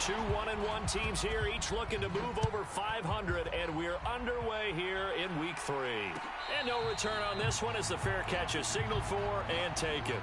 Two 1-1 teams here, each looking to move over 500, and we're underway here in week 3. And no return on this one as the fair catch is signaled for and taken.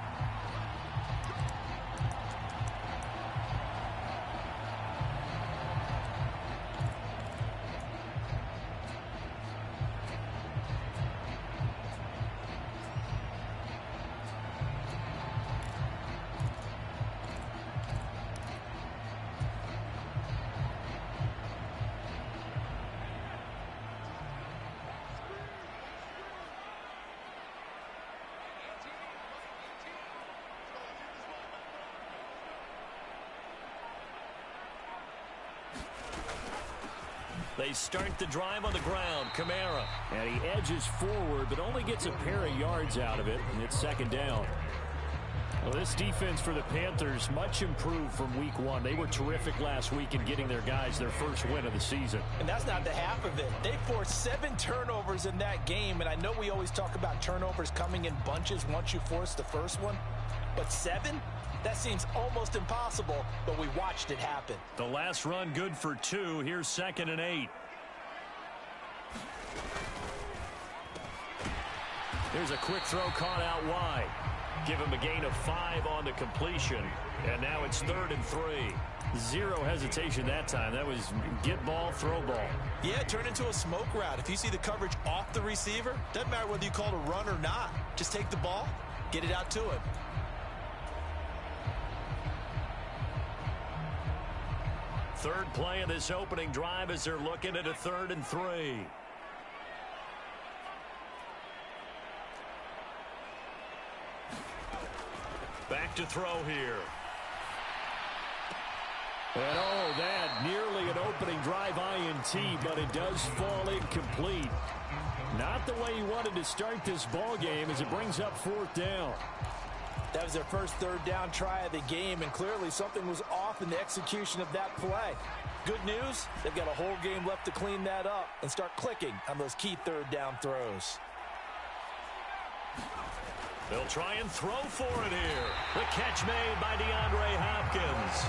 They start the drive on the ground. Kamara. And he edges forward, but only gets a pair of yards out of it. And it's second down. Well, this defense for the Panthers much improved from week 1. They were terrific last week in getting their guys their first win of the season. And that's not the half of it. They forced 7 turnovers in that game. And I know we always talk about turnovers coming in bunches once you force the first one. But 7? That seems almost impossible, but we watched it happen. The last run good for 2. Here's 2nd and 8. There's a quick throw caught out wide. Give him a gain of 5 on the completion. And now it's 3rd and 3. Zero hesitation that time. That was get ball, throw ball. Yeah, turn into a smoke route. If you see the coverage off the receiver, doesn't matter whether you call it a run or not. Just take the ball, get it out to him. Third play of this opening drive as they're looking at a 3rd and 3. Back to throw here. And oh, that nearly an opening drive INT, but it does fall incomplete. Not the way he wanted to start this ball game as it brings up 4th down. That was their first 3rd down try of the game, and clearly something was off in the execution of that play. Good news, they've got a whole game left to clean that up and start clicking on those key 3rd down throws. They'll try and throw for it here. The catch made by DeAndre Hopkins.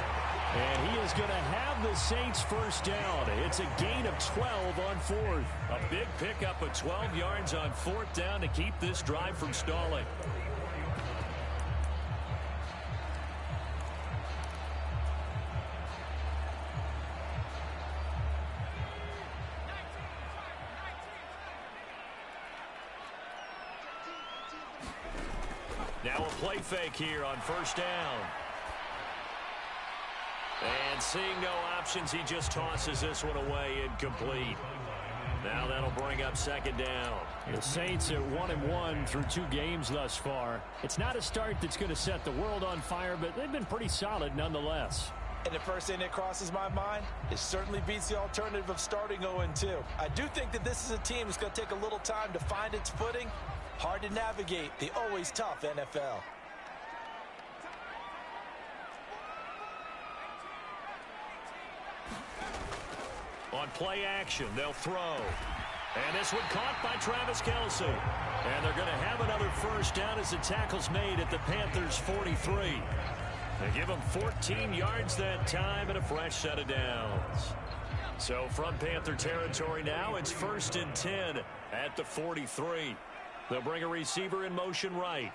And he is going to have the Saints first down. It's a gain of 12 on 4th. A big pickup of 12 yards on 4th down to keep this drive from stalling. Now a play fake here on 1st down. And seeing no options, he just tosses this one away incomplete. Now that'll bring up 2nd down. The Saints at 1-1 through 2 games thus far. It's not a start that's going to set the world on fire, but they've been pretty solid nonetheless. And the first thing that crosses my mind, it certainly beats the alternative of starting 0-2. I do think that this is a team that's going to take a little time to find its footing. Hard to navigate the always tough NFL. On play action, they'll throw. And this one caught by Travis Kelce. And they're going to have another first down as the tackle's made at the Panthers' 43. They give them 14 yards that time and a fresh set of downs. So from Panther territory now, it's 1st and 10 at the 43. They'll bring a receiver in motion right.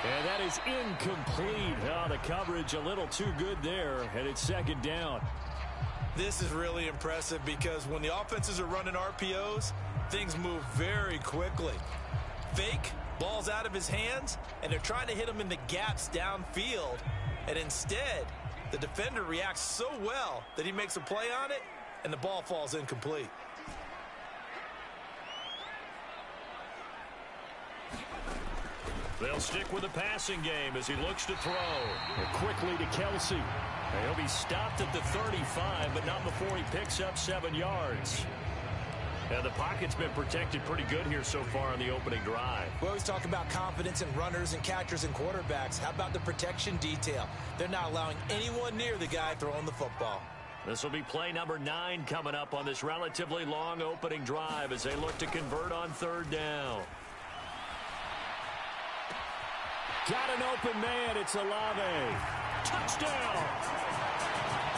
And that is incomplete. Oh, the coverage a little too good there, and it's 2nd down. This is really impressive because when the offenses are running RPOs, things move very quickly. Fake, ball's out of his hands, and they're trying to hit him in the gaps downfield. And instead, the defender reacts so well that he makes a play on it, and the ball falls incomplete. They'll stick with the passing game as he looks to throw. And quickly to Kelce. He'll be stopped at the 35, but not before he picks up 7 yards. And the pocket's been protected pretty good here so far on the opening drive. We always talk about confidence in runners and catchers and quarterbacks. How about the protection detail? They're not allowing anyone near the guy throwing the football. This will be play number 9 coming up on this relatively long opening drive as they look to convert on 3rd down. Got an open man. It's Olave. Touchdown.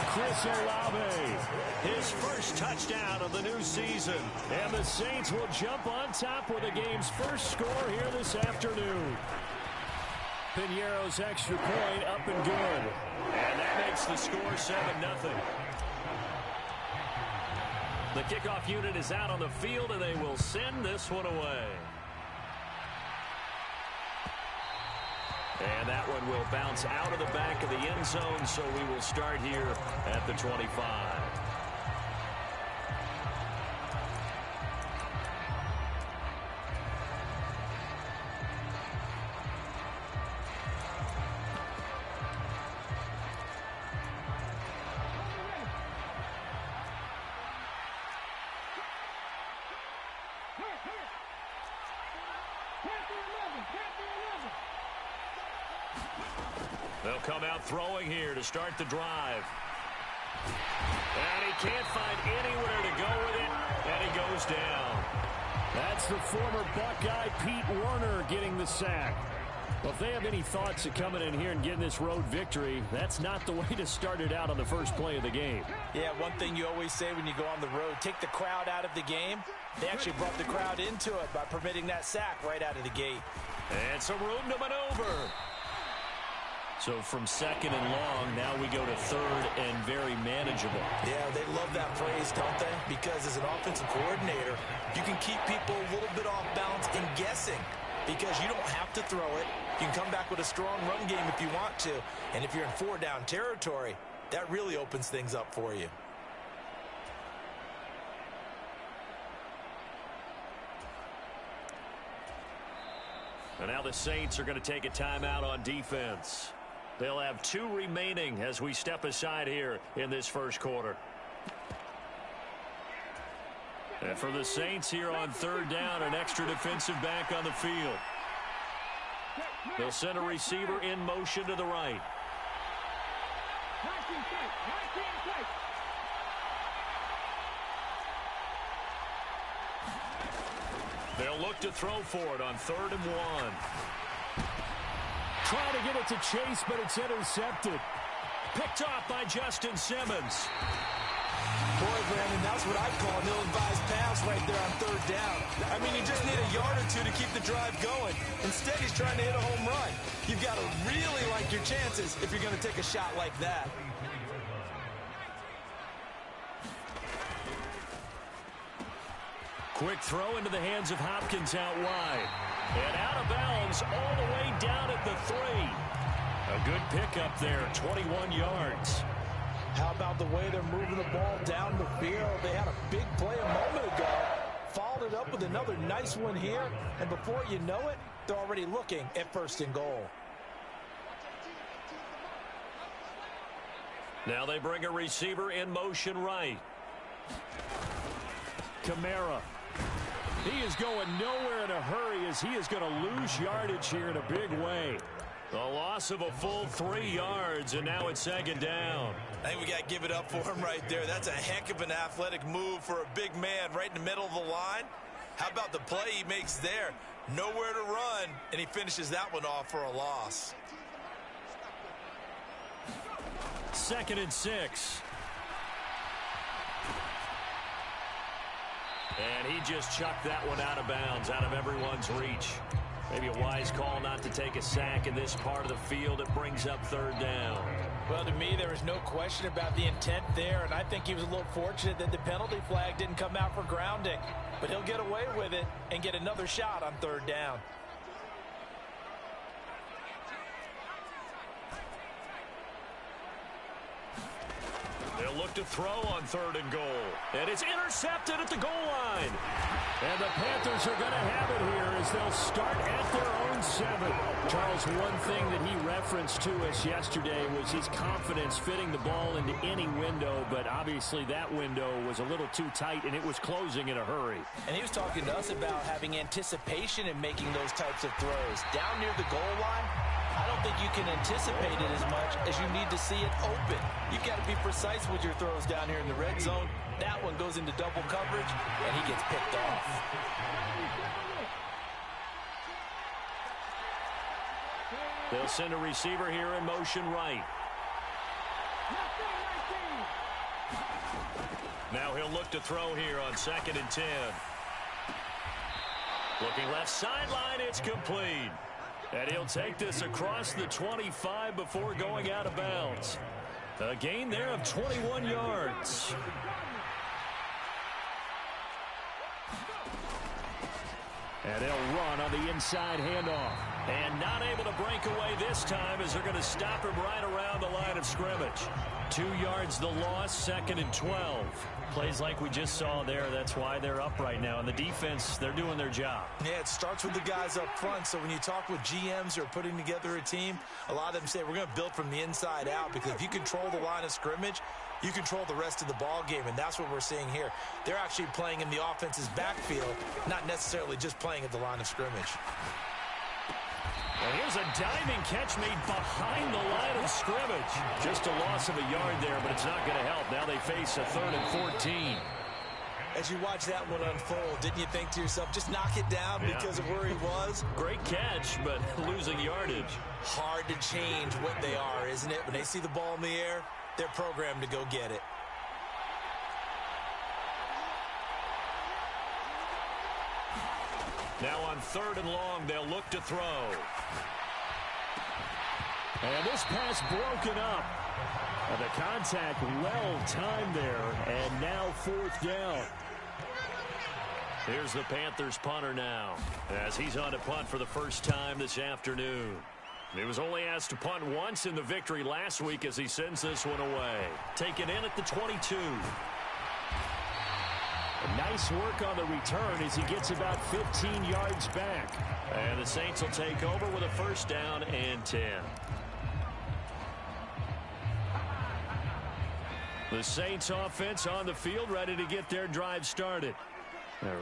Chris Olave. His first touchdown of the new season. And the Saints will jump on top with the game's first score here this afternoon. Piñeiro's extra point up and good. And that makes the score 7-0. The kickoff unit is out on the field, and they will send this one away. And that one will bounce out of the back of the end zone, so we will start here at the 25. They'll come out throwing here to start the drive. And he can't find anywhere to go with it, and he goes down. That's the former Buckeye Pete Werner getting the sack. Well, if they have any thoughts of coming in here and getting this road victory, that's not the way to start it out on the first play of the game. Yeah, one thing you always say when you go on the road, take the crowd out of the game. They actually brought the crowd into it by permitting that sack right out of the gate. And some room to maneuver. So from second and long, now we go to third and very manageable. Yeah, they love that phrase, don't they? Because as an offensive coordinator, you can keep people a little bit off balance and guessing because you don't have to throw it. You can come back with a strong run game if you want to. And if you're in four-down territory, that really opens things up for you. And now the Saints are going to take a timeout on defense. They'll have 2 remaining as we step aside here in this first quarter. And for the Saints here on third down, an extra defensive back on the field. They'll send a receiver in motion to the right. They'll look to throw for it on 3rd and 1. Trying to get it to Chase, but it's intercepted. Picked off by Justin Simmons. Boy, Brandon, that's what I'd call an ill-advised pass right there on 3rd down. I mean, you just need a yard or 2 to keep the drive going. Instead, he's trying to hit a home run. You've got to really like your chances if you're going to take a shot like that. Quick throw into the hands of Hopkins out wide. And out of bounds all the way down at the 3. A good pickup there, 21 yards. How about the way they're moving the ball down the field? They had a big play a moment ago. Followed it up with another nice one here. And before you know it, they're already looking at 1st and goal. Now they bring a receiver in motion right. Kamara. He is going nowhere in a hurry as he is going to lose yardage here in a big way. The loss of a full 3 yards, and now it's 2nd down. I think we got to give it up for him right there. That's a heck of an athletic move for a big man right in the middle of the line. How about the play he makes there? Nowhere to run, and he finishes that one off for a loss. 2nd and 6. And he just chucked that one out of bounds, out of everyone's reach. Maybe a wise call not to take a sack in this part of the field. It brings up 3rd down. Well, to me, there was no question about the intent there, and I think he was a little fortunate that the penalty flag didn't come out for grounding. But he'll get away with it and get another shot on 3rd down. They'll look to throw on 3rd and goal. And it's intercepted at the goal line. And the Panthers are going to have it here as they'll start at their own 7. Charles, one thing that he referenced to us yesterday was his confidence fitting the ball into any window, but obviously that window was a little too tight, and it was closing in a hurry. And he was talking to us about having anticipation in making those types of throws. Down near the goal line, I don't think you can anticipate it as much as you need to see it open. You've got to be precise with your throws down here in the red zone. That one goes into double coverage, and he gets picked off. They'll send a receiver here in motion right. Now he'll look to throw here on 2nd and 10. Looking left sideline, it's complete. And he'll take this across the 25 before going out of bounds. A gain there of 21 yards. And they'll run on the inside handoff. And not able to break away this time as they're going to stop him right around the line of scrimmage. 2 yards the loss, 2nd and 12. Plays like we just saw there. That's why they're up right now. And the defense, they're doing their job. Yeah, it starts with the guys up front. So when you talk with GMs who are putting together a team, a lot of them say we're going to build from the inside out, because if you control the line of scrimmage, you control the rest of the ball game, and that's what we're seeing here. They're actually playing in the offense's backfield, not necessarily just playing at the line of scrimmage. And here's a diving catch made behind the line of scrimmage. Just a loss of a yard there, but it's not going to help. Now they face a 3rd and 14. As you watch that one unfold, didn't you think to yourself, just knock it down because of where he was? Great catch, but losing yardage. Hard to change what they are, isn't it? When they see the ball in the air, they're programmed to go get it. Now on 3rd and long, they'll look to throw. And this pass broken up. And the contact well timed there. And now 4th down. Here's the Panthers punter now, as he's on to punt for the first time this afternoon. He was only asked to punt once in the victory last week as he sends this one away. Taken in at the 22. Nice work on the return as he gets about 15 yards back. And the Saints will take over with a 1st down and 10. The Saints offense on the field, ready to get their drive started.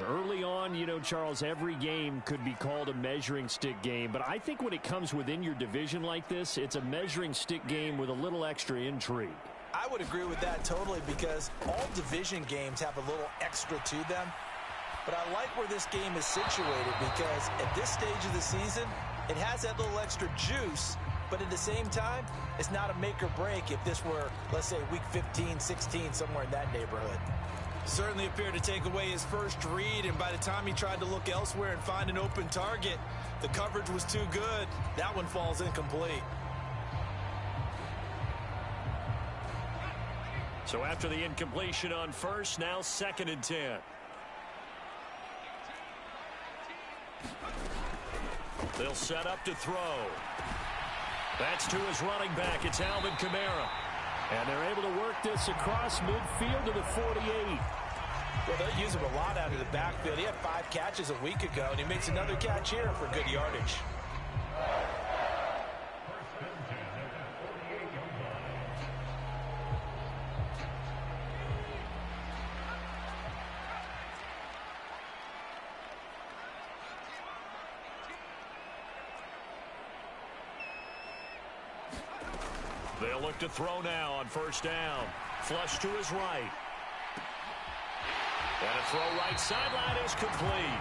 Early on, you know, Charles, every game could be called a measuring stick game. But I think when it comes within your division like this, it's a measuring stick game with a little extra intrigue. I would agree with that totally, because all division games have a little extra to them. But I like where this game is situated, because at this stage of the season, it has that little extra juice. But at the same time, it's not a make or break if this were, let's say, week 15, 16, somewhere in that neighborhood. Certainly appeared to take away his first read, and by the time he tried to look elsewhere and find an open target, the coverage was too good. That one falls incomplete. So after the incompletion on 1st, now 2nd and 10. They'll set up to throw. That's to his running back. It's Alvin Kamara. And they're able to work this across midfield to the 48. Well, they'll use him a lot out of the backfield. He had 5 catches a week ago, and he makes another catch here for good yardage. They'll look to throw now on 1st down. Flush to his right. And a throw right sideline is complete.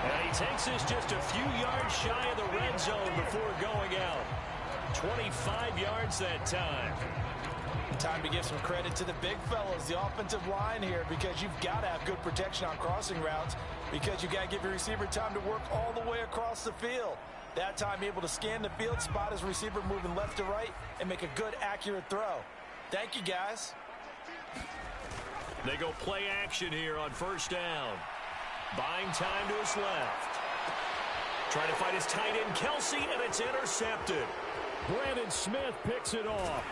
And he takes this just a few yards shy of the red zone before going out. 25 yards that time. Time to give some credit to the big fellas, the offensive line here, because you've got to have good protection on crossing routes, because you got to give your receiver time to work all the way across the field. That time able to scan the field, spot his receiver moving left to right, and make a good, accurate throw. Thank you, guys. They go play action here on 1st down. Buying time to his left. Trying to find his tight end, Kelsey, and it's intercepted. Brandon Smith picks it off.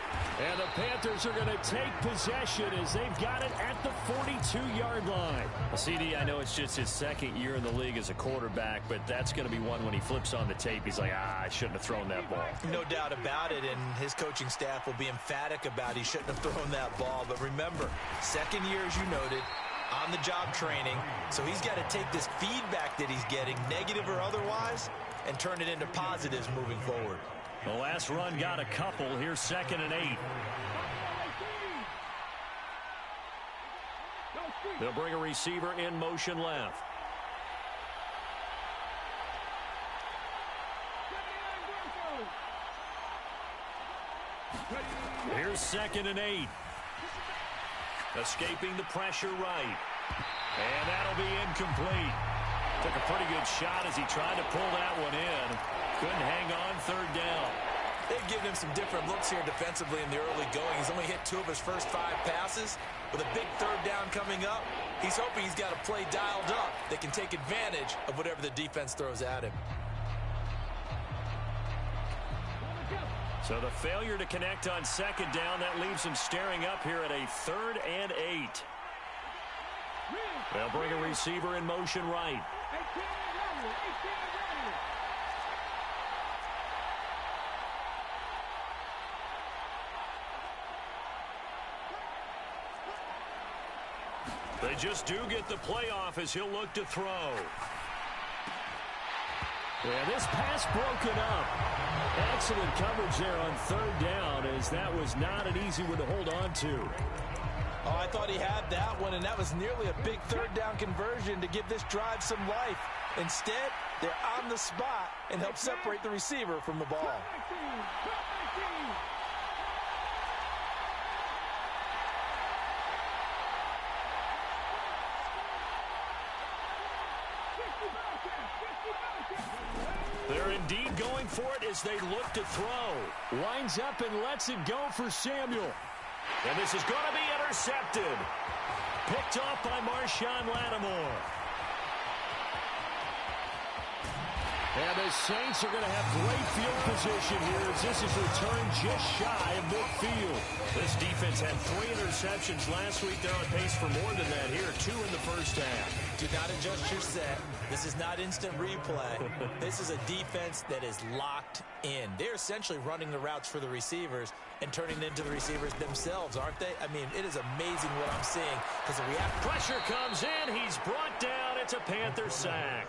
And the Panthers are going to take possession as they've got it at the 42-yard line. Well, CD, I know it's just his 2nd year in the league as a quarterback, but that's going to be one when he flips on the tape. He's like, I shouldn't have thrown that ball. No doubt about it, and his coaching staff will be emphatic about he shouldn't have thrown that ball. But remember, 2nd year, as you noted, on-the-job training. So he's got to take this feedback that he's getting, negative or otherwise, and turn it into positives moving forward. The last run got a couple. Here's 2nd and 8. They'll bring a receiver in motion left. Here's 2nd and 8. Escaping the pressure right. And that'll be incomplete. Took a pretty good shot as he tried to pull that one in. Couldn't hang on 3rd down. They've given him some different looks here defensively in the early going. He's only hit 2 of his first 5 passes. With a big 3rd down coming up, he's hoping he's got a play dialed up that can take advantage of whatever the defense throws at him. So the failure to connect on 2nd down, that leaves him staring up here at a 3rd and 8. They'll bring a receiver in motion right. They just do get the playoff as he'll look to throw. Yeah, this pass broken up. Excellent coverage there on 3rd down, as that was not an easy one to hold on to. Oh, I thought he had that one, and that was nearly a big 3rd down conversion to give this drive some life. Instead, they're on the spot and help separate the receiver from the ball. They're indeed going for it as they look to throw. Lines up and lets it go for Samuel. And this is going to be intercepted. Picked off by Marshawn Lattimore. And the Saints are going to have great field position here as this is returned just shy of midfield. This defense had 3 interceptions last week. They're on pace for more than that here. 2 in the first half. Do not adjust your set. This is not instant replay. This is a defense that is locked in. They're essentially running the routes for the receivers and turning it into the receivers themselves, aren't they? I mean, it is amazing what I'm seeing. Because the pressure comes in. He's brought down. It's a Panther sack.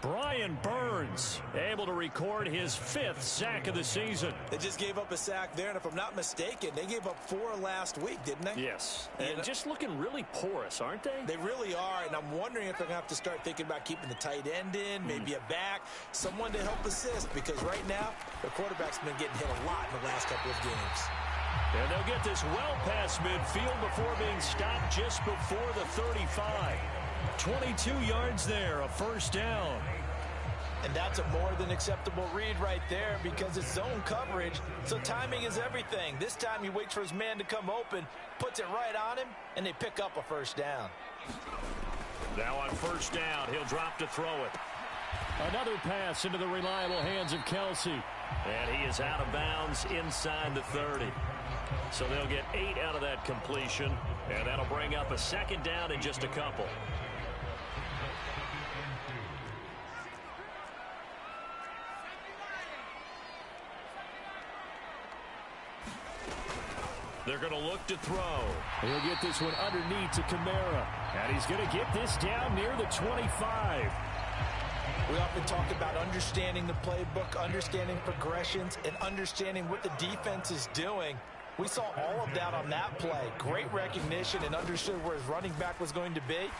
Brian Burns able to record his 5th sack of the season. They just gave up a sack there, and if I'm not mistaken, they gave up 4 last week, didn't they? Yes, and just looking really porous, aren't they? They really are, and I'm wondering if they're going to have to start thinking about keeping the tight end in, maybe a back, someone to help assist, because right now, their quarterback's been getting hit a lot in the last couple of games. And they'll get this well past midfield before being stopped just before the 35. 22 yards there, a 1st down. And that's a more than acceptable read right there because it's zone coverage, so timing is everything. This time he waits for his man to come open, puts it right on him, and they pick up a 1st down. Now on 1st down, he'll drop to throw it. Another pass into the reliable hands of Kelsey. And he is out of bounds inside the 30. So they'll get 8 out of that completion, and that'll bring up a 2nd down in just a couple. They're going to look to throw. He'll get this one underneath to Kamara. And he's going to get this down near the 25. We often talk about understanding the playbook, understanding progressions, and understanding what the defense is doing. We saw all of that on that play. Great recognition and understood where his running back was going to be.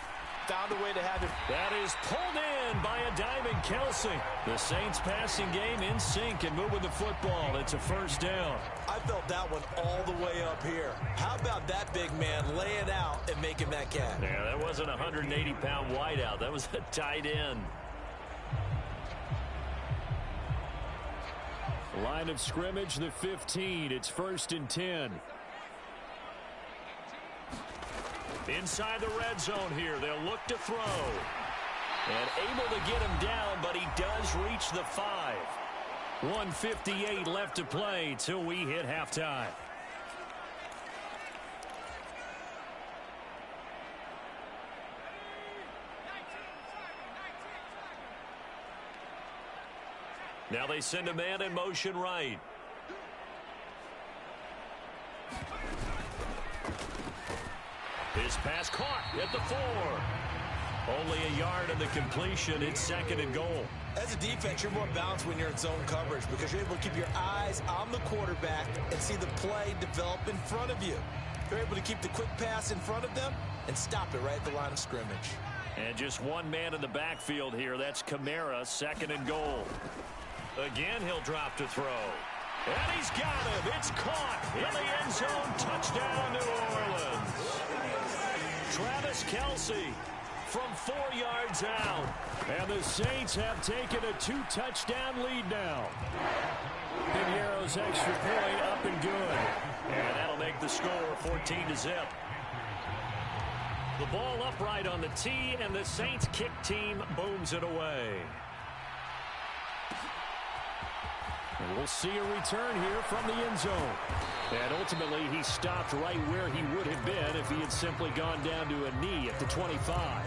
Found a way to have it. That is pulled in by a diving Kelsey. The Saints passing game in sync and moving the football. It's a 1st down. I felt that one all the way up here. How about that big man laying out and making that catch? Yeah, that wasn't a 180-pound wideout. That was a tight end. Line of scrimmage, the 15. It's 1st and 10. Inside the red zone here, they'll look to throw. And able to get him down, but he does reach the 5. 1:58 left to play till we hit halftime. Now they send a man in motion right. His pass caught at the 4. Only a yard in the completion. It's 2nd and goal. As a defense, you're more balanced when you're in zone coverage because you're able to keep your eyes on the quarterback and see the play develop in front of you. You're able to keep the quick pass in front of them and stop it right at the line of scrimmage. And just one man in the backfield here. That's Kamara, 2nd and goal. Again, he'll drop to throw. And he's got him. It's caught in the end zone. Touchdown, New Orleans. Travis Kelce from 4 yards out. And the Saints have taken a 2-touchdown lead now. Piñeiro's extra point up and good. And that'll make the score 14-0. The ball upright on the tee, and the Saints kick team booms it away. And we'll see a return here from the end zone. And ultimately, he stopped right where he would have been if he had simply gone down to a knee at the 25.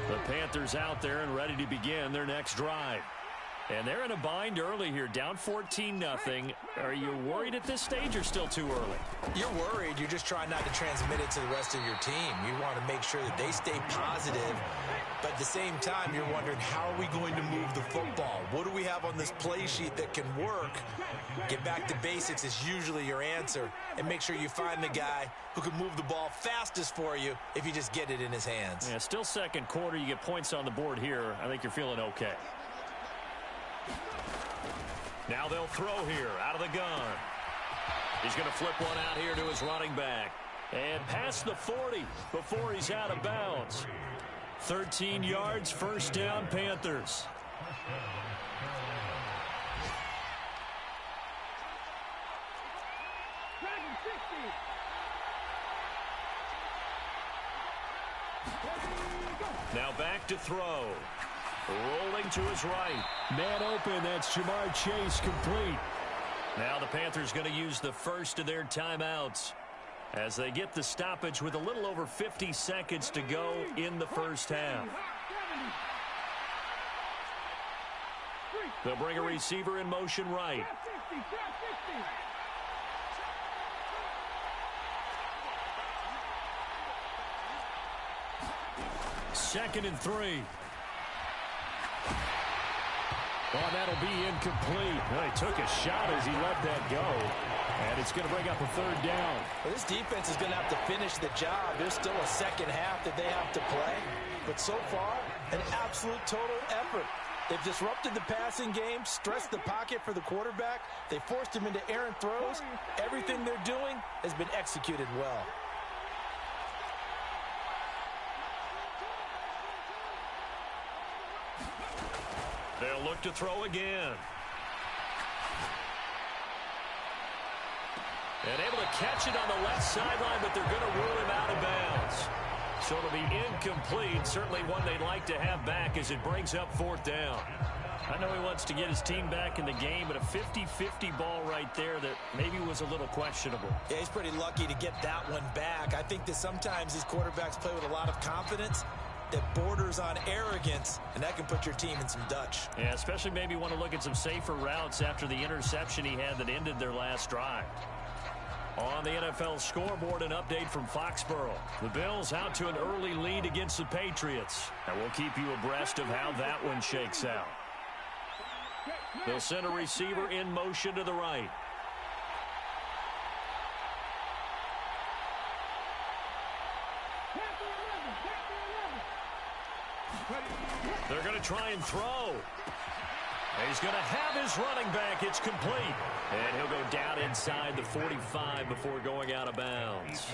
The Panthers out there and ready to begin their next drive. And they're in a bind early here, down 14-0. Are you worried at this stage or still too early? You're worried. You're just trying not to transmit it to the rest of your team. You want to make sure that they stay positive. But at the same time, you're wondering, how are we going to move the football? What do we have on this play sheet that can work? Get back to basics is usually your answer. And make sure you find the guy who can move the ball fastest for you if you just get it in his hands. Yeah, still second quarter. You get points on the board here. I think you're feeling okay. Now they'll throw here out of the gun. He's going to flip one out here to his running back. And past the 40 before he's out of bounds. 13 yards, first down, Panthers. Now back to throw. Rolling to his right. Man open, that's Jamar Chase, complete. Now the Panthers going to use the first of their timeouts as they get the stoppage with a little over 50 seconds to go in the first half. They'll bring a receiver in motion right. Second and 3. Oh, that'll be incomplete. Well, he took a shot as he let that go. And it's going to bring up a third down. Well, this defense is going to have to finish the job. There's still a second half that they have to play. But so far, an absolute total effort. They've disrupted the passing game, stressed the pocket for the quarterback. They forced him into errant throws. Everything they're doing has been executed well. They'll look to throw again. And able to catch it on the left sideline, but they're going to rule him out of bounds. So it'll be incomplete. Certainly one they'd like to have back as it brings up fourth down. I know he wants to get his team back in the game, but a 50-50 ball right there that maybe was a little questionable. Yeah, he's pretty lucky to get that one back. I think that sometimes these quarterbacks play with a lot of confidence that borders on arrogance, and that can put your team in some Dutch. Yeah, especially maybe want to look at some safer routes after the interception he had that ended their last drive. On the NFL scoreboard, an update from Foxborough. The Bills out to an early lead against the Patriots. And we'll keep you abreast of how that one shakes out. They'll send a receiver in motion to the right. They're going to try and throw. He's going to have his running back. It's complete. And he'll go down inside the 45 before going out of bounds.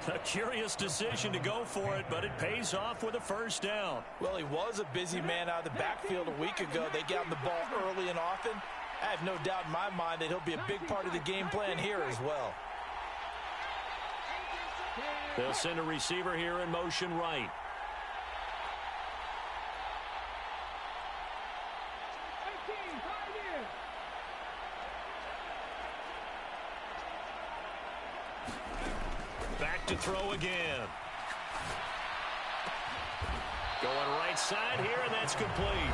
A curious decision to go for it, but it pays off with a first down. Well, he was a busy man out of the backfield a week ago. They got him the ball early and often. I have no doubt in my mind that he'll be a big part of the game plan here as well. They'll send a receiver here in motion right. To throw again. Going right side here, and that's complete.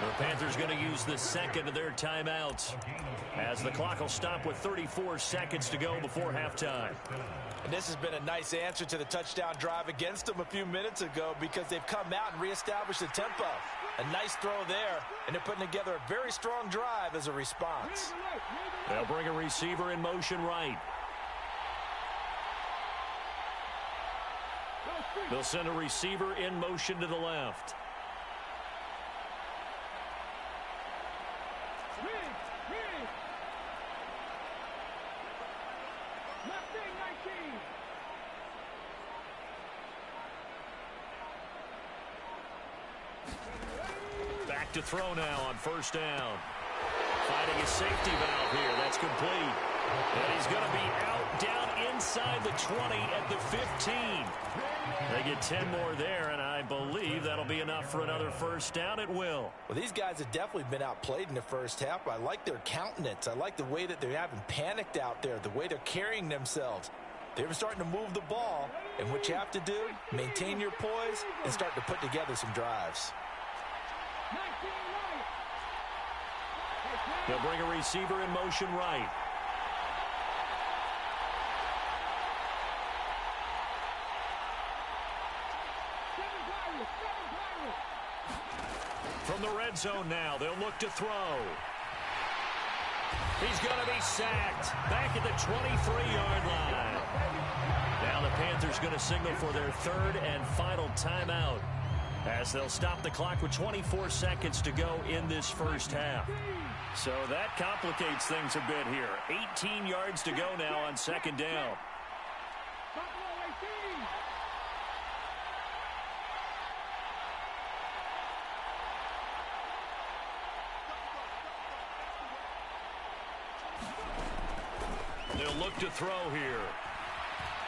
The Panthers going to use the second of their timeouts as the clock will stop with 34 seconds to go before halftime. And this has been a nice answer to the touchdown drive against them a few minutes ago because they've come out and reestablished the tempo. A nice throw there, and they're putting together a very strong drive as a response. They'll bring a receiver in motion right. They'll send a receiver in motion to the left. Back to throw now on first down. Finding a safety valve here. That's complete. And he's going to be out down inside the 20 at the 15. They get 10 more there, and I believe that'll be enough for another first down. It will. Well, these guys have definitely been outplayed in the first half. I like their countenance. I like the way that they haven't panicked out there, the way they're carrying themselves. They're starting to move the ball, and what you have to do, maintain your poise and start to put together some drives. They'll bring a receiver in motion right. From the red zone now, they'll look to throw. He's going to be sacked back at the 23-yard line. Now the Panthers going to signal for their third and final timeout as they'll stop the clock with 24 seconds to go in this first half. So that complicates things a bit here. 18 yards to go now on second down. They'll look to throw here.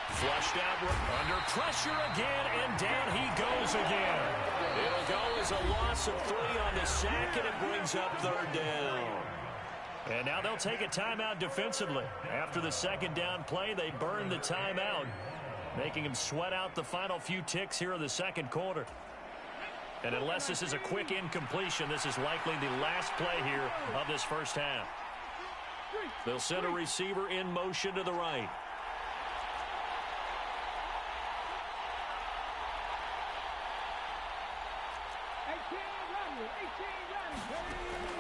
Flushed out under pressure again, and down he goes again. It'll go as a loss of 3 on the sack, and it brings up third down. And now they'll take a timeout defensively. After the second down play, they burn the timeout, making him sweat out the final few ticks here in the second quarter. And unless this is a quick incompletion, this is likely the last play here of this first half. They'll send a receiver in motion to the right.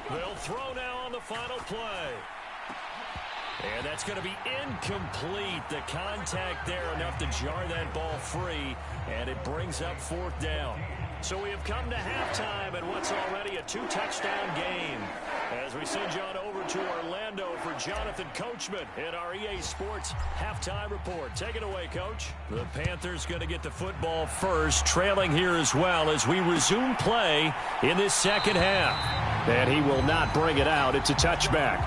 They'll throw now on the final play. And that's going to be incomplete. The contact there enough to jar that ball free, and it brings up fourth down. So we have come to halftime in what's already a 2-touchdown game. As we send you on over to Orlando for Jonathan Coachman in our EA Sports Halftime Report. Take it away, Coach. The Panthers going to get the football first, trailing here as well as we resume play in this second half. And he will not bring it out. It's a touchback.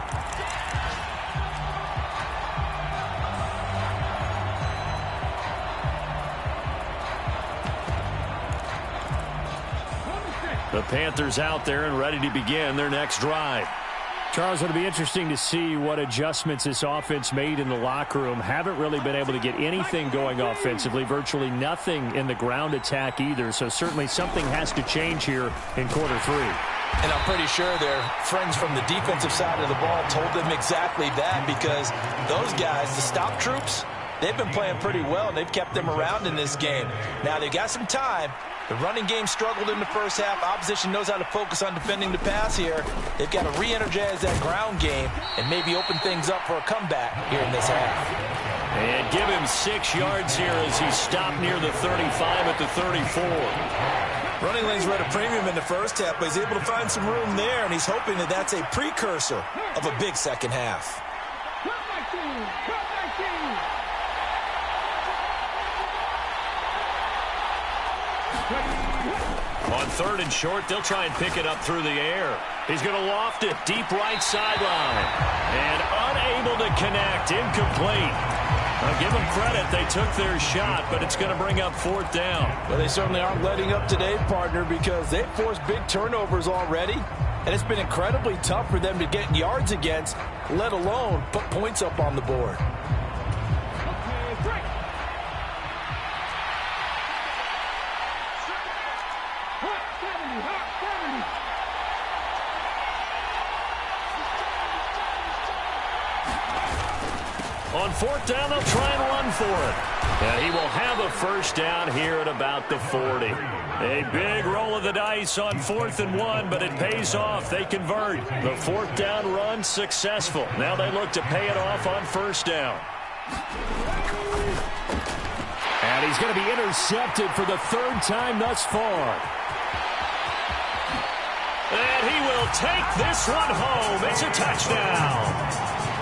The Panthers out there and ready to begin their next drive. Charles, it'll be interesting to see what adjustments this offense made in the locker room. Haven't really been able to get anything going offensively, virtually nothing in the ground attack either. So certainly something has to change here in quarter 3. And I'm pretty sure their friends from the defensive side of the ball told them exactly that, because those guys, the stop troops, they've been playing pretty well, and they've kept them around in this game. Now, they've got some time. The running game struggled in the first half. Opposition knows how to focus on defending the pass here. They've got to re-energize that ground game and maybe open things up for a comeback here in this half. And give him 6 yards here as he stopped near the 35 at the 34. Running lanes were at a premium in the first half, but he's able to find some room there, and he's hoping that that's a precursor of a big second half. On third and short, they'll try and pick it up through the air. He's going to loft it deep right sideline. And unable to connect, incomplete. I'll give them credit. They took their shot, but it's going to bring up fourth down. Well, they certainly aren't letting up today, partner, because they've forced big turnovers already. And it's been incredibly tough for them to get yards against, let alone put points up on the board. On fourth down, they'll try and run for it. And he will have a first down here at about the 40. A big roll of the dice on 4th and 1, but it pays off. They convert. The fourth down run successful. Now they look to pay it off on first down. And he's going to be intercepted for the third time thus far. And he will take this one home. It's a touchdown.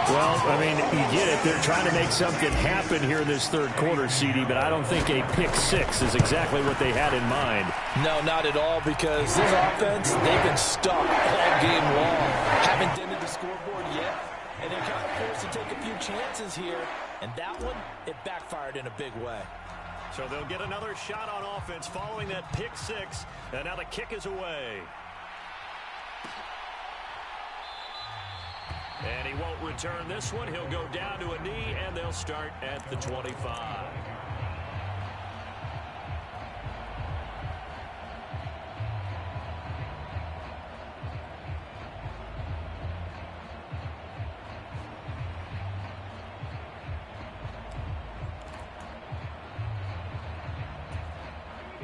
Well, I mean, you get it. They're trying to make something happen here in this third quarter, CD, but I don't think a pick six is exactly what they had in mind. No, not at all, because this offense, they've been stuck all game long. Haven't dented the scoreboard yet, and they're kind of forced to take a few chances here, and that one, it backfired in a big way. So they'll get another shot on offense following that pick six, and now the kick is away. And he won't return this one. He'll go down to a knee, and they'll start at the 25.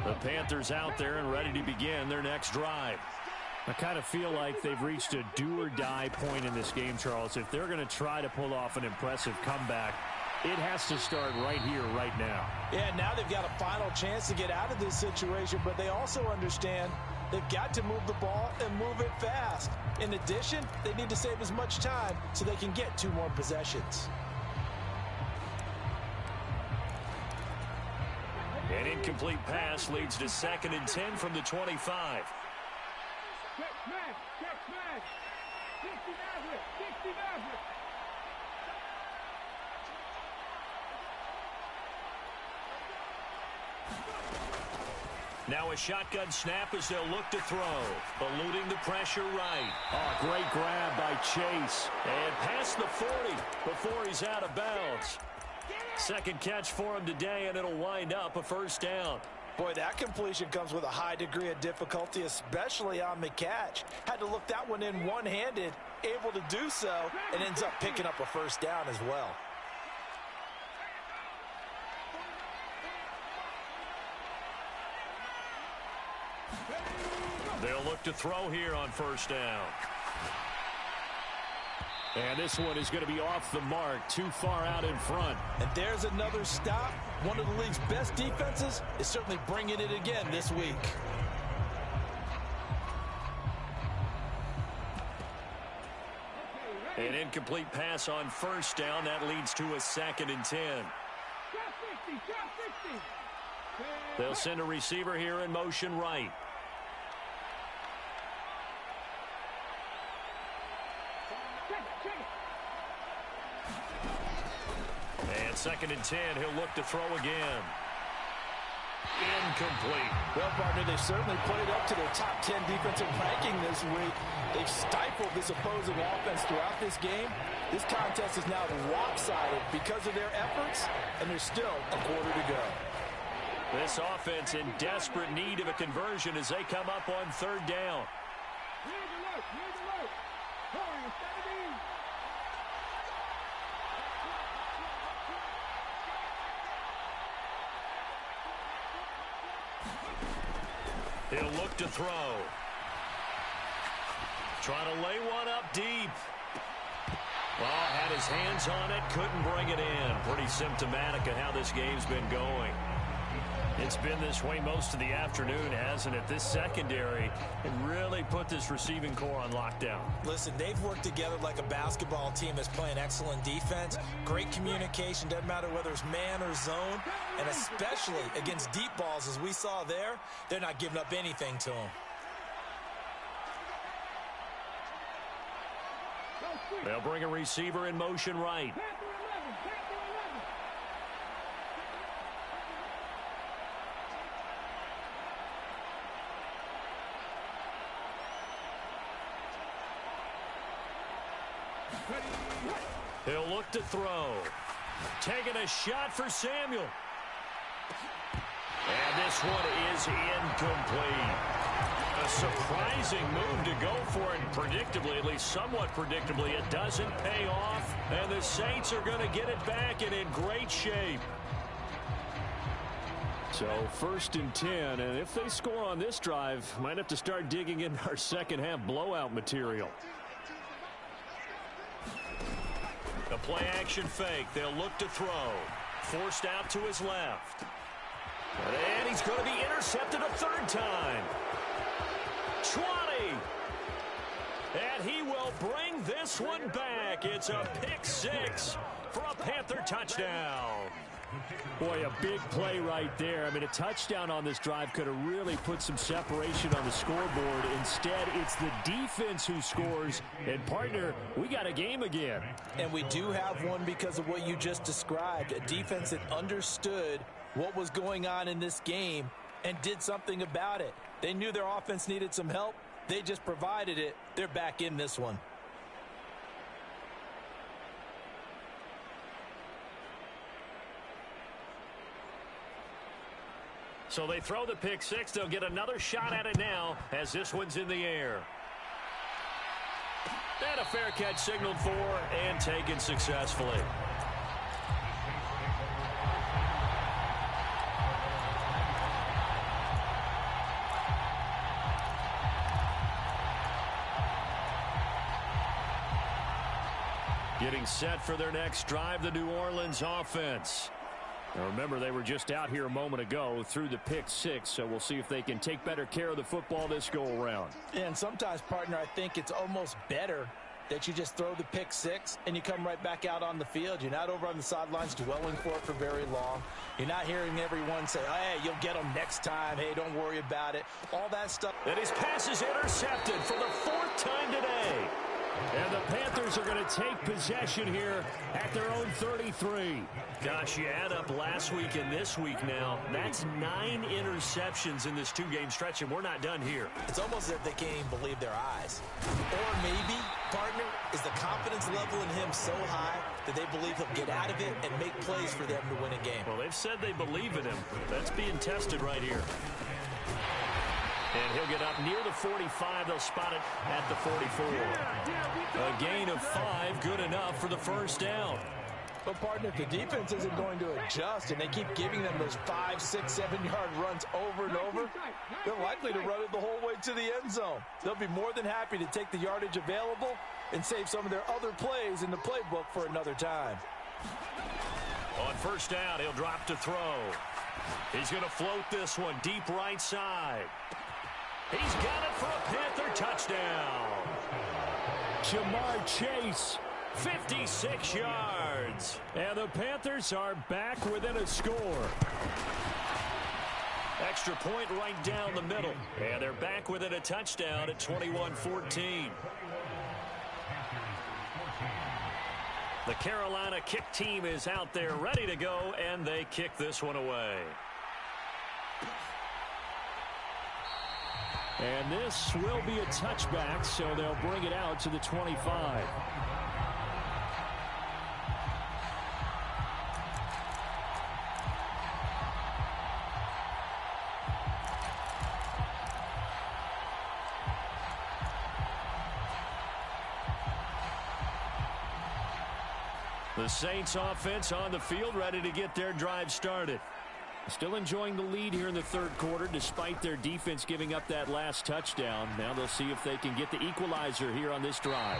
The Panthers out there and ready to begin their next drive. I kind of feel like they've reached a do-or-die point in this game, Charles. If they're going to try to pull off an impressive comeback, it has to start right here, right now. Yeah, now they've got a final chance to get out of this situation, but they also understand they've got to move the ball and move it fast. In addition, they need to save as much time so they can get 2 more possessions. An incomplete pass leads to 2nd and 10 from the 25. Now a shotgun snap as they'll look to throw. Eluding the pressure right. Oh, great grab by Chase. And past the 40 before he's out of bounds. Second catch for him today, and it'll wind up a first down. Boy, that completion comes with a high degree of difficulty, especially on the catch. Had to look that one in one-handed, able to do so, and ends up picking up a first down as well. They'll look to throw here on first down. And this one is going to be off the mark, too far out in front. And there's another stop. One of the league's best defenses is certainly bringing it again this week. An incomplete pass on first down. That leads to a 2nd and 10. They'll send a receiver here in motion right. And 2nd and 10, he'll look to throw again. Incomplete. Well, partner, they've certainly played up to their top 10 defensive ranking this week. They've stifled this opposing offense throughout this game. This contest is now lopsided because of their efforts, and there's still a quarter to go. This offense in desperate need of a conversion as they come up on 3rd down. He'll look to throw. Trying to lay one up deep. Well, had his hands on it, couldn't bring it in. Pretty symptomatic of how this game's been going. It's been this way most of the afternoon, hasn't it? This secondary really put this receiving core on lockdown. Listen, they've worked together like a basketball team that's playing excellent defense. Great communication, doesn't matter whether it's man or zone. And especially against deep balls, as we saw there, they're not giving up anything to them. They'll bring a receiver in motion right. He'll look to throw. Taking a shot for Samuel. And this one is incomplete. A surprising move to go for it. Predictably, at least somewhat predictably, it doesn't pay off. And the Saints are going to get it back and in great shape. So 1st and 10, and if they score on this drive, might have to start digging in our second half blowout material. A play action fake. They'll look to throw. Forced out to his left. And he's going to be intercepted a third time. 20. And he will bring this one back. It's a pick six for a Panther touchdown. Boy, a big play right there. I mean, a touchdown on this drive could have really put some separation on the scoreboard. Instead, it's the defense who scores. And, partner, we got a game again. And we do have one because of what you just described. A defense that understood what was going on in this game and did something about it. They knew their offense needed some help. They just provided it. They're back in this one. So they throw the pick six. They'll get another shot at it now as this one's in the air. And a fair catch signaled for and taken successfully. Getting set for their next drive, the New Orleans offense. Now remember, they were just out here a moment ago through the pick six, so we'll see if they can take better care of the football this go-around. And sometimes, partner, I think it's almost better that you just throw the pick six and you come right back out on the field. You're not over on the sidelines dwelling for it for very long. You're not hearing everyone say, hey, you'll get them next time. Hey, don't worry about it. All that stuff. And his pass is intercepted for the fourth time today. And the Panthers are going to take possession here at their own 33. Gosh, you add up last week and this week now. That's 9 interceptions in this two-game stretch, and we're not done here. It's almost as if they can't even believe their eyes. Or maybe, partner, is the confidence level in him so high that they believe he'll get out of it and make plays for them to win a game. Well, they've said they believe in him. That's being tested right here. And he'll get up near the 45. They'll spot it at the 44. A gain of 5, good enough for the first down. But, partner, if the defense isn't going to adjust and they keep giving them those 5, 6, 7-yard runs over and over, they're likely to run it the whole way to the end zone. They'll be more than happy to take the yardage available and save some of their other plays in the playbook for another time. On first down, he'll drop to throw. He's going to float this one deep right side. He's got it for a Panther touchdown. Jamar Chase, 56 yards. and the Panthers are back within a score. Extra point right down the middle. And they're back within a touchdown at 21-14. The Carolina kick team is out there ready to go, and they kick this one away. And this will be a touchback, so they'll bring it out to the 25. The Saints offense on the field, ready to get their drive started. Still enjoying the lead here in the third quarter, despite their defense giving up that last touchdown. Now they'll see if they can get the equalizer here on this drive.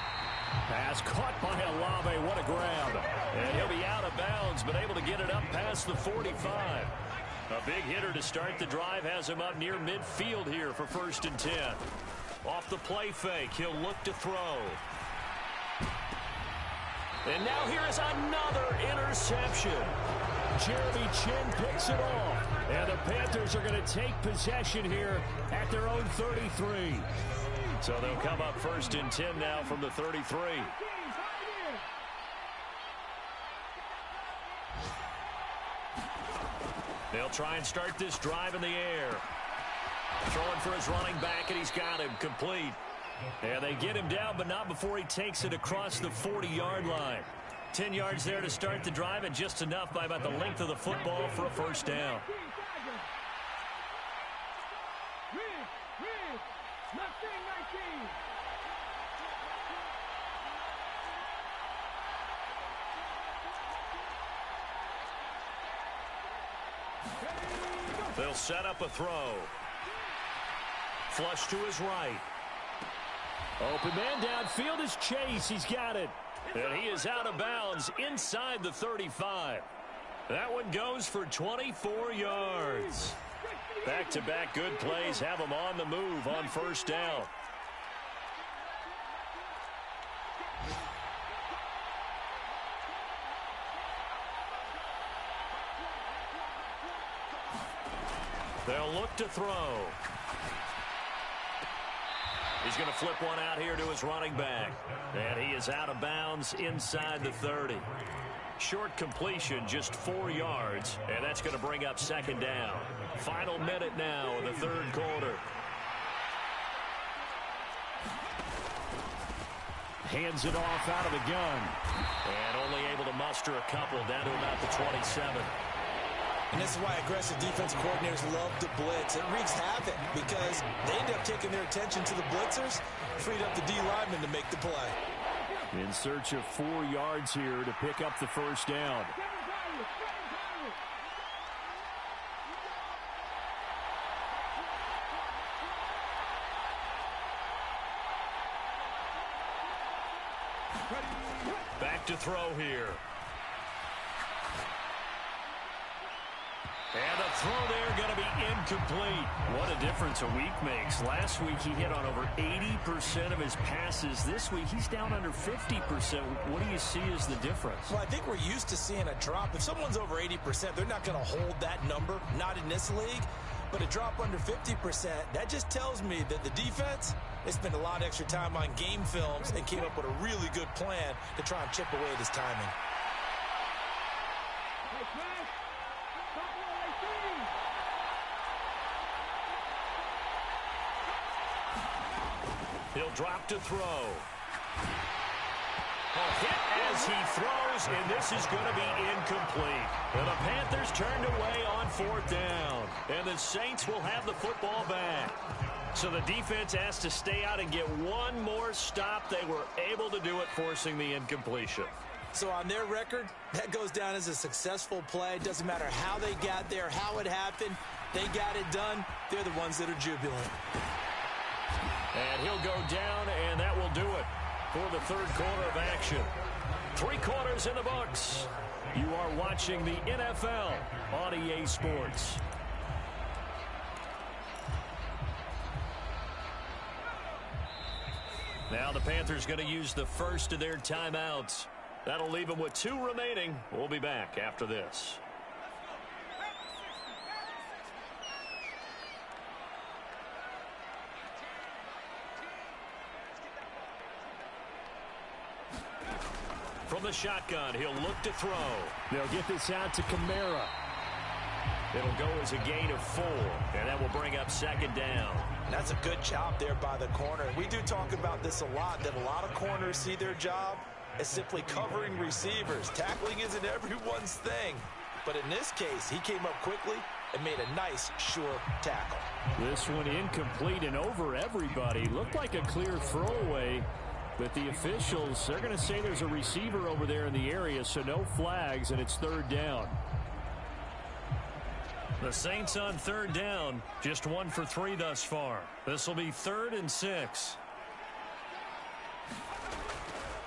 Pass caught by Olave. What a grab. And he'll be out of bounds, but able to get it up past the 45. A big hitter to start the drive has him up near midfield here for 1st and 10. Off the play fake, he'll look to throw. And now here is another interception. Jeremy Chin picks it off. And the Panthers are going to take possession here at their own 33. So they'll come up 1st and 10 now from the 33. They'll try and start this drive in the air. Throwing for his running back, and he's got him complete. And they get him down, but not before he takes it across the 40-yard line. 10 yards there to start the drive, and just enough by about the length of the football for a first down. They'll set up a throw. Flush to his right. Open man downfield is Chase. He's got it. And he is out of bounds inside the 35. That one goes for 24 yards. Back-to-back good plays have them on the move on first down. They'll look to throw. He's going to flip one out here to his running back. And he is out of bounds inside the 30. Short completion, just 4 yards. And that's going to bring up second down. Final minute now in the third quarter. Hands it off out of the gun. And only able to muster a couple down to about the 27. And this is why aggressive defensive coordinators love to blitz. It wreaks havoc because they end up taking their attention to the blitzers, freed up the D lineman to make the play. In search of 4 yards here to pick up the first down. Back to throw here. And the throw there going to be incomplete. What a difference a week makes. Last week he hit on over 80% of his passes. This week he's down under 50%. What do you see as the difference? Well, I think we're used to seeing a drop. If someone's over 80%, they're not going to hold that number, not in this league. But a drop under 50%, that just tells me that the defense, they spent a lot of extra time on game films and came up with a really good plan to try and chip away at his timing. He'll drop to throw. A hit as he throws, and this is going to be incomplete. And the Panthers turned away on fourth down. And the Saints will have the football back. So the defense has to stay out and get one more stop. They were able to do it, forcing the incompletion. So on their record, that goes down as a successful play. Doesn't matter how they got there, how it happened. They got it done. They're the ones that are jubilant. And he'll go down, and that will do it for the third quarter of action. 3 quarters in the books. You are watching the NFL on EA Sports. Now the Panthers going to use the first of their timeouts. That'll leave them with 2 remaining. We'll be back after this. From the shotgun, he'll look to throw. They'll get this out to Kamara. It'll go as a gain of 4, and that will bring up second down. That's a good job there by the corner. We do talk about this a lot, that a lot of corners see their job as simply covering receivers. Tackling isn't everyone's thing. But in this case, he came up quickly and made a nice, sure tackle. This one incomplete and over everybody. Looked like a clear throwaway. But the officials, they're going to say there's a receiver over there in the area, so no flags, and it's third down. The Saints on third down, just 1 for 3 thus far. This will be 3rd and 6.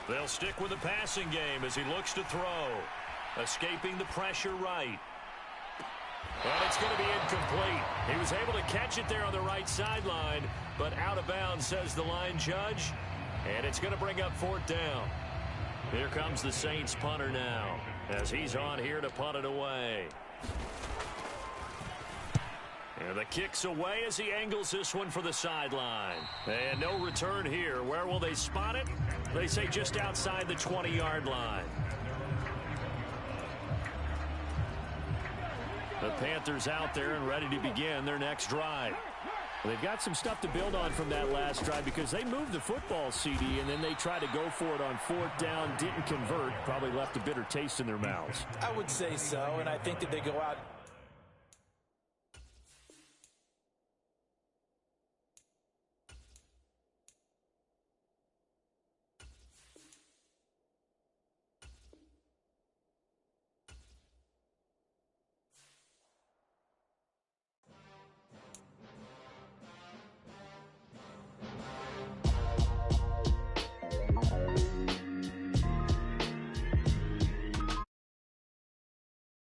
They'll stick with the passing game as he looks to throw. Escaping the pressure right. And it's going to be incomplete. He was able to catch it there on the right sideline, but out of bounds, says the line judge. And it's going to bring up 4th down. Here comes the Saints punter now, as he's on here to punt it away. And the kick's away as he angles this one for the sideline. And no return here. Where will they spot it? They say just outside the 20-yard line. The Panthers out there and ready to begin their next drive. They've got some stuff to build on from that last drive because they moved the football, CD, and then they tried to go for it on 4th down, didn't convert, probably left a bitter taste in their mouths. I would say so, and I think that they go out